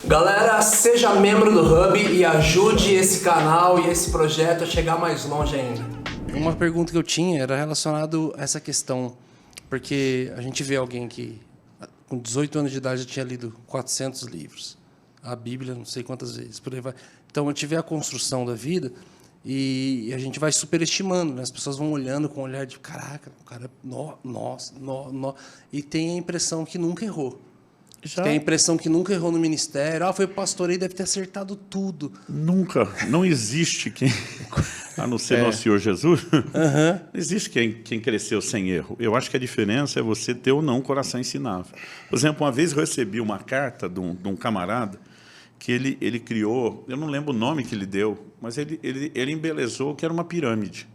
Galera, seja membro do Hub e ajude esse canal e esse projeto a chegar mais longe ainda. Uma pergunta que eu tinha era relacionado a essa questão, porque a gente vê alguém que com 18 anos de idade já tinha lido 400 livros, a Bíblia não sei quantas vezes, por aí vai. Então a gente vê a construção da vida e a gente vai superestimando, né? As pessoas vão olhando com um olhar de caraca, o cara, nossa, e tem a impressão que nunca errou. Já. Tem a impressão que nunca errou no ministério. Foi pastor aí, deve ter acertado tudo. Nunca. Não existe quem, a não ser nosso Senhor Jesus, não existe quem cresceu sem erro. Eu acho que a diferença é você ter ou não um coração ensinável. Por exemplo, uma vez eu recebi uma carta de um camarada que ele criou, eu não lembro o nome que ele deu, mas ele embelezou que era uma pirâmide.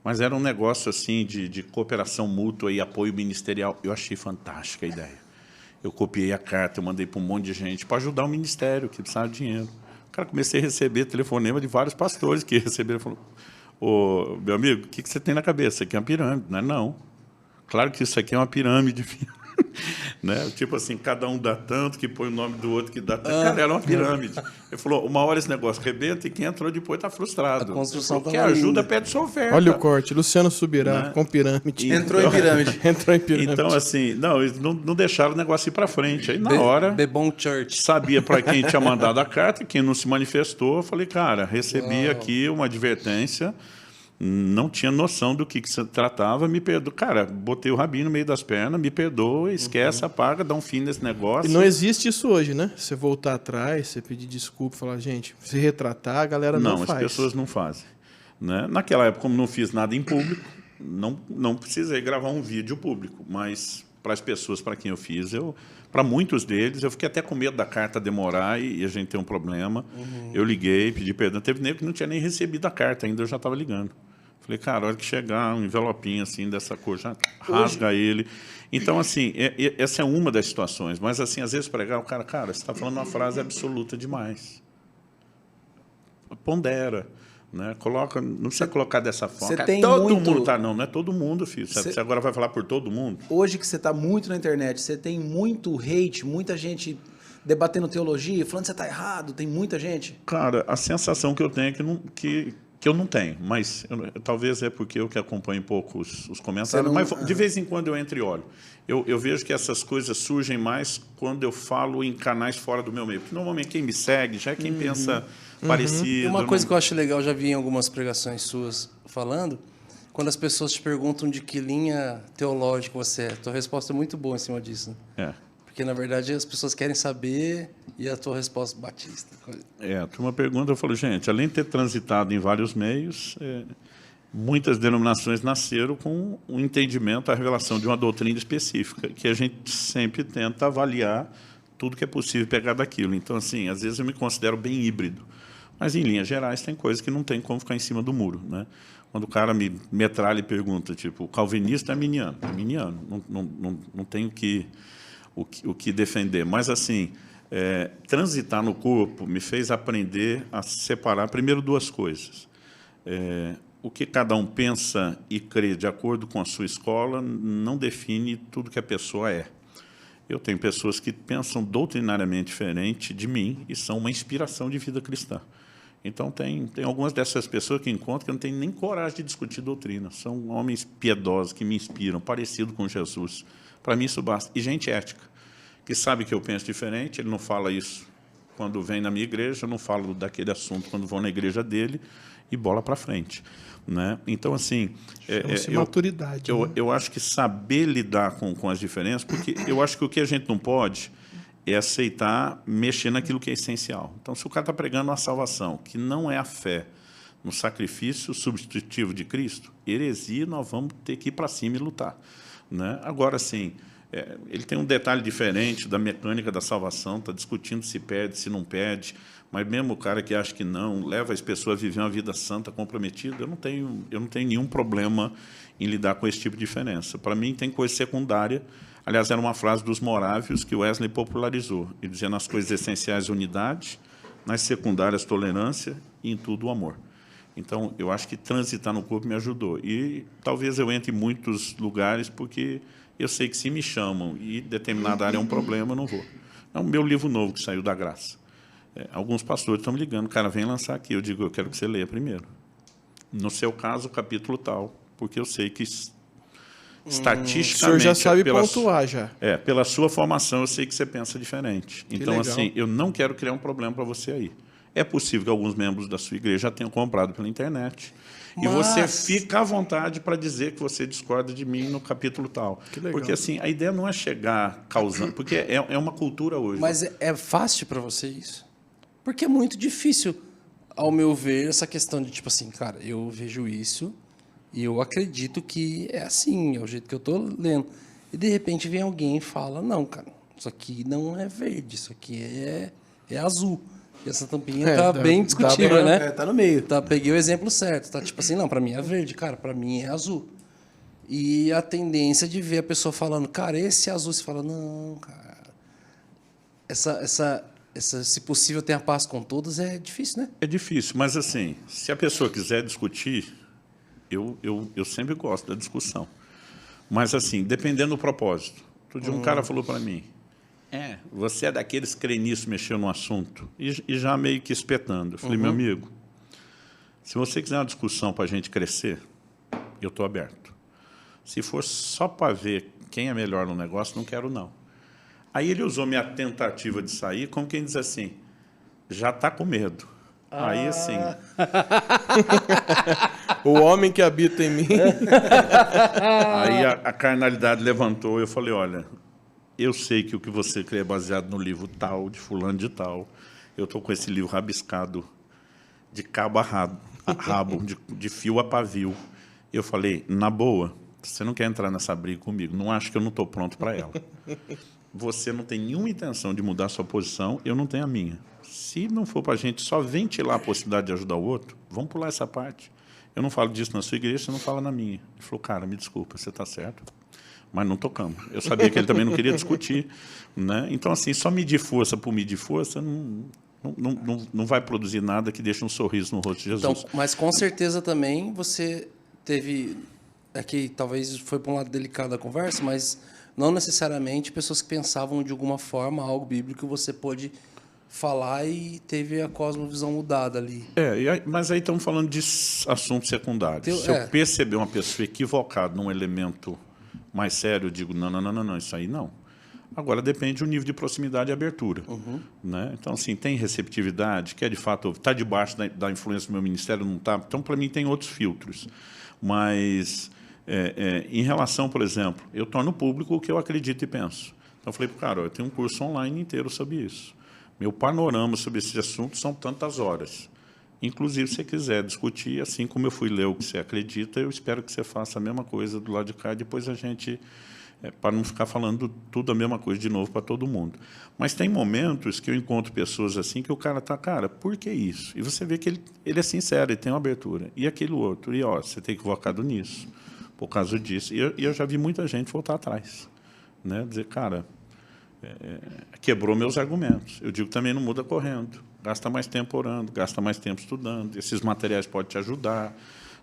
Mas era um negócio assim de cooperação mútua e apoio ministerial. Eu achei fantástica a ideia. Eu copiei a carta, eu mandei para um monte de gente para ajudar o ministério, que precisava de dinheiro. Cara, comecei a receber telefonema de vários pastores que receberam. Falaram, ô, meu amigo, o que você tem na cabeça? Isso aqui é uma pirâmide. Não é não. Claro que isso aqui é uma pirâmide. Né? Tipo assim, cada um dá tanto, que põe o nome do outro que dá tanto. Cara, era uma pirâmide. Ele falou, uma hora esse negócio rebenta e quem entrou depois está frustrado. A construção quer ajuda, pede sua oferta. Olha o corte, Luciano Subirá, com pirâmide. Entrou em pirâmide. Entrou em pirâmide. Então, assim, eles não deixaram o negócio ir para frente. Aí, na hora, Bebon Church. sabia para quem tinha mandado a carta, quem não se manifestou, eu falei, cara, recebi aqui uma advertência, não tinha noção do que se tratava, me perdoa. Cara, botei o rabinho no meio das pernas, me perdoa, esquece, apaga, dá um fim nesse negócio. E não existe isso hoje, né? Você voltar atrás, você pedir desculpa, falar, gente, se retratar, a galera não faz. Não, as pessoas não fazem. Né? Naquela época, como não fiz nada em público, não precisei gravar um vídeo público, mas para as pessoas para quem eu fiz, para muitos deles, eu fiquei até com medo da carta demorar e a gente ter um problema. Eu liguei, pedi perdão. Teve nego que não tinha nem recebido a carta ainda, eu já estava ligando. Falei, cara, a hora que chegar um envelopinho assim dessa cor, já rasga ele. Então, assim, essa é uma das situações. Mas, assim, às vezes pregar, o cara, você está falando uma frase absoluta demais. Pondera. Né? Não precisa colocar dessa forma. Cara, todo mundo tá, não é todo mundo, filho. Você agora vai falar por todo mundo? Hoje que você está muito na internet, você tem muito hate, muita gente debatendo teologia, falando que você está errado, tem muita gente. Cara, a sensação que eu tenho é que eu não tenho, mas talvez é porque eu que acompanho um pouco os comentários, mas de vez em quando eu entro e olho. Eu vejo que essas coisas surgem mais quando eu falo em canais fora do meu meio, porque normalmente quem me segue já é quem pensa parecido. Uma coisa que eu acho legal, já vi em algumas pregações suas falando, quando as pessoas te perguntam de que linha teológica você é, a tua resposta é muito boa em cima disso. Né? Porque, na verdade, as pessoas querem saber e a tua resposta batista. Uma pergunta, eu falo, gente, além de ter transitado em vários meios, muitas denominações nasceram com um entendimento, a revelação de uma doutrina específica, que a gente sempre tenta avaliar tudo que é possível pegar daquilo. Então, assim, às vezes eu me considero bem híbrido, mas, em linhas gerais, tem coisas que não tem como ficar em cima do muro. Né? Quando o cara me metralha e pergunta, tipo, o calvinista é arminiano? Arminiano, não tem o que defender. Mas, assim, transitar no corpo me fez aprender a separar, primeiro, duas coisas. O que cada um pensa e crê de acordo com a sua escola não define tudo que a pessoa é. Eu tenho pessoas que pensam doutrinariamente diferente de mim e são uma inspiração de vida cristã. Então, tem algumas dessas pessoas que encontro que eu não tenho nem coragem de discutir doutrina. São homens piedosos que me inspiram, parecidos com Jesus. Para mim, isso basta. E gente ética, que sabe que eu penso diferente, ele não fala isso quando vem na minha igreja, eu não falo daquele assunto quando vou na igreja dele, e bola para frente. Né? Então, assim... maturidade. Eu acho que saber lidar com as diferenças, porque eu acho que o que a gente não pode é aceitar mexer naquilo que é essencial. Então, se o cara está pregando uma salvação, que não é a fé no sacrifício substitutivo de Cristo, heresia, nós vamos ter que ir para cima e lutar. Né? Agora, sim, ele tem um detalhe diferente da mecânica da salvação, está discutindo se perde, se não perde, mas mesmo o cara que acha que não, leva as pessoas a viver uma vida santa, comprometida, eu não tenho nenhum problema em lidar com esse tipo de diferença. Para mim, tem coisa secundária. Aliás, era uma frase dos Morávios que Wesley popularizou, e dizia nas coisas essenciais unidade, nas secundárias tolerância e em tudo o amor. Então, eu acho que transitar no corpo me ajudou. E talvez eu entre em muitos lugares porque eu sei que se me chamam e determinada área é um problema, eu não vou. É o meu livro novo que saiu da Graça. Alguns pastores estão me ligando, cara, vem lançar aqui. Eu digo, eu quero que você leia primeiro. No seu caso, o capítulo tal, porque eu sei que estatisticamente... O senhor já sabe pela, pontuar, já. pela sua formação, eu sei que você pensa diferente. Então, legal. assim, eu não quero criar um problema para você aí. É possível que alguns membros da sua igreja já tenham comprado pela internet. E você fica à vontade para dizer que você discorda de mim no capítulo tal. Que legal. Porque, assim, a ideia não é chegar causando... Porque é uma cultura hoje. Mas é fácil para você isso? Porque é muito difícil, ao meu ver, essa questão de, tipo assim, cara, eu vejo isso e eu acredito que é assim, é o jeito que eu tô lendo. E, de repente, vem alguém e fala, não, cara, isso aqui não é verde, isso aqui é azul. E essa tampinha tá bem discutível, né? Tá no meio. Tá, peguei o exemplo certo. Tá tipo assim, não, para mim é verde, cara, para mim é azul. E a tendência de ver a pessoa falando, cara, esse é azul, você fala, não, cara. Se possível ter a paz com todos, é difícil, né? É difícil, mas assim, se a pessoa quiser discutir, eu sempre gosto da discussão. Mas assim, dependendo do propósito. Outro dia um cara falou para mim, você é daqueles que crê nisso, mexeu no assunto, e já meio que espetando. Eu falei, meu amigo, se você quiser uma discussão para a gente crescer, eu estou aberto. Se for só para ver quem é melhor no negócio, não quero não. Aí ele usou minha tentativa de sair como quem diz assim, já está com medo. Aí assim... O homem que habita em mim. Aí a carnalidade levantou e eu falei, olha, eu sei que o que você crê é baseado no livro tal, de fulano de tal. Eu estou com esse livro rabiscado de cabo a rabo, de fio a pavio. Eu falei, na boa, você não quer entrar nessa briga comigo, não acho que eu não estou pronto para ela. Você não tem nenhuma intenção de mudar a sua posição, eu não tenho a minha. Se não for para a gente só ventilar a possibilidade de ajudar o outro, vamos pular essa parte. Eu não falo disso na sua igreja, você não fala na minha. Ele falou, cara, me desculpa, você está certo, mas não tocamos. Eu sabia que ele também não queria discutir. Né? Então, assim, só medir força por medir força não vai produzir nada que deixe um sorriso no rosto de Jesus. Então, mas com certeza também você teve... Aqui talvez foi para um lado delicado da conversa, mas... não necessariamente pessoas que pensavam de alguma forma algo bíblico você pôde falar e teve a cosmovisão mudada ali. Mas aí estamos falando de assuntos secundários. Se eu perceber uma pessoa equivocada num elemento mais sério, eu digo, não, isso aí não. Agora depende do nível de proximidade e abertura. Né? Então, assim, tem receptividade, que de fato está debaixo da influência do meu ministério, não está. Então, para mim, tem outros filtros. Mas... em relação, por exemplo, eu torno público o que eu acredito e penso. Então, eu falei para o cara, eu tenho um curso online inteiro sobre isso. Meu panorama sobre esse assunto são tantas horas. Inclusive, se você quiser discutir, assim como eu fui ler o que você acredita, eu espero que você faça a mesma coisa do lado de cá, depois a gente... para não ficar falando tudo a mesma coisa de novo para todo mundo. Mas tem momentos que eu encontro pessoas assim que o cara está, cara, por que isso? E você vê que ele é sincero, ele tem uma abertura. E aquele outro, e você tem equivocado nisso. Por causa disso. E eu já vi muita gente voltar atrás. Né? Dizer, cara, quebrou meus argumentos. Eu digo também não muda correndo. Gasta mais tempo orando, gasta mais tempo estudando. Esses materiais podem te ajudar.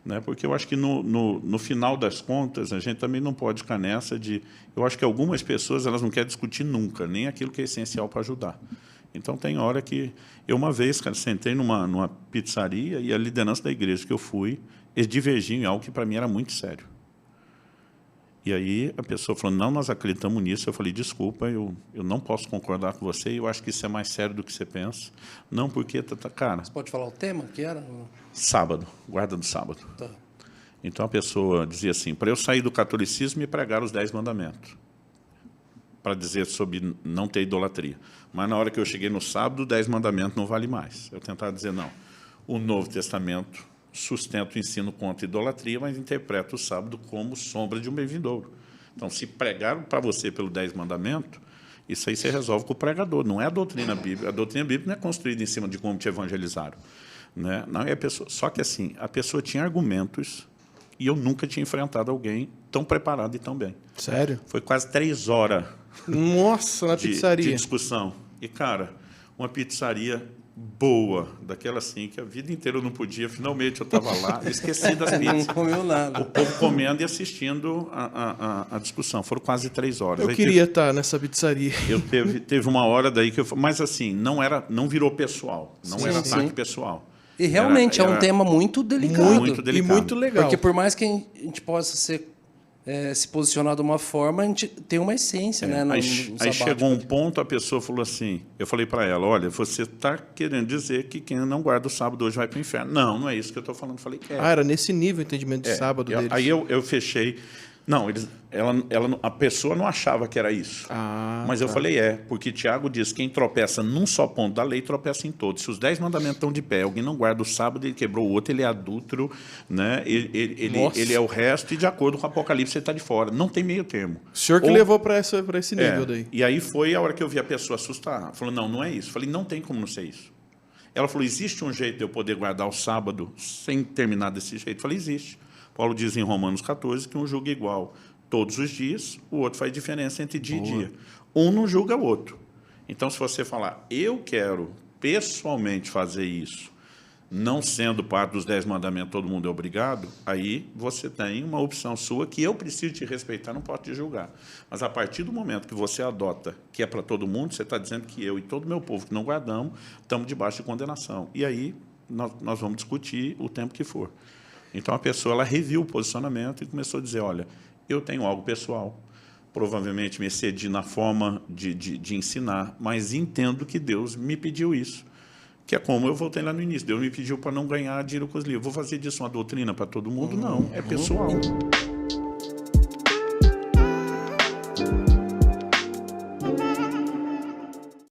Né? Porque eu acho que, no final das contas, a gente também não pode ficar nessa de... Eu acho que algumas pessoas elas não querem discutir nunca, nem aquilo que é essencial para ajudar. Então, tem hora que... Eu, uma vez, cara, sentei numa pizzaria e a liderança da igreja que eu fui, eles divergiam em algo que, para mim, era muito sério. E aí a pessoa falou, não, nós acreditamos nisso. Eu falei, desculpa, eu não posso concordar com você, eu acho que isso é mais sério do que você pensa. Não, porque, cara... Você pode falar o tema que era? Sábado, guarda do sábado. Tá. Então a pessoa dizia assim, para eu sair do catolicismo e pregar os 10 mandamentos, para dizer sobre não ter idolatria. Mas na hora que eu cheguei no sábado, 10 mandamentos não vale mais. Eu tentava dizer, não, o Novo Testamento... sustenta o ensino contra a idolatria, mas interpreta o sábado como sombra de um bem vindouro. Então, se pregaram para você pelo 10 mandamentos, isso aí você resolve com o pregador, não é a doutrina bíblica. A doutrina bíblica não é construída em cima de como te evangelizaram. Né? Não é a pessoa. Só que, assim, a pessoa tinha argumentos e eu nunca tinha enfrentado alguém tão preparado e tão bem. Sério? Foi quase 3 horas Nossa, na pizzaria. de discussão. E, cara, uma pizzaria boa, daquela assim, que a vida inteira eu não podia, finalmente eu estava lá, esqueci das pizzas. Não comeu nada. O povo comendo e assistindo a discussão. Foram quase 3 horas. Eu queria estar nessa pizzaria. Teve uma hora daí que eu... Mas assim, não virou pessoal. Não era ataque pessoal. E realmente é um tema muito delicado. Muito delicado. E muito legal. Porque por mais que a gente possa se posicionar de uma forma, a gente tem uma essência, né? No Aí sabático. chegou um ponto, a pessoa falou assim, eu falei para ela, olha, você está querendo dizer que quem não guarda o sábado hoje vai para o inferno. Não, não é isso que eu estou falando. Eu falei, era nesse nível o entendimento de sábado deles. Aí eu fechei. Não, a pessoa não achava que era isso. Mas eu falei, porque Tiago diz, quem tropeça num só ponto da lei, tropeça em todos. Se os 10 mandamentos estão de pé, alguém não guarda o sábado, ele quebrou o outro, ele é adúltero, né? ele é o resto, e de acordo com o Apocalipse, você está de fora. Não tem meio termo. O senhor que levou para esse nível daí. E aí foi a hora que eu vi a pessoa assustar. Falou, não é isso. Eu falei, não tem como não ser isso. Ela falou, existe um jeito de eu poder guardar o sábado sem terminar desse jeito? Eu falei, existe. Paulo diz em Romanos 14 que um julga igual todos os dias, o outro faz diferença entre dia e dia. Um não julga o outro. Então, se você falar, eu quero pessoalmente fazer isso, não sendo parte dos 10 mandamentos, todo mundo é obrigado, aí você tem uma opção sua que eu preciso te respeitar, não posso te julgar. Mas a partir do momento que você adota que é para todo mundo, você está dizendo que eu e todo o meu povo que não guardamos, estamos debaixo de condenação. E aí nós vamos discutir o tempo que for. Então, a pessoa ela reviu o posicionamento e começou a dizer, olha, eu tenho algo pessoal, provavelmente me excedi na forma de ensinar, mas entendo que Deus me pediu isso, que é como eu voltei lá no início. Deus me pediu para não ganhar dinheiro com os livros. Vou fazer disso uma doutrina para todo mundo? Não, é pessoal.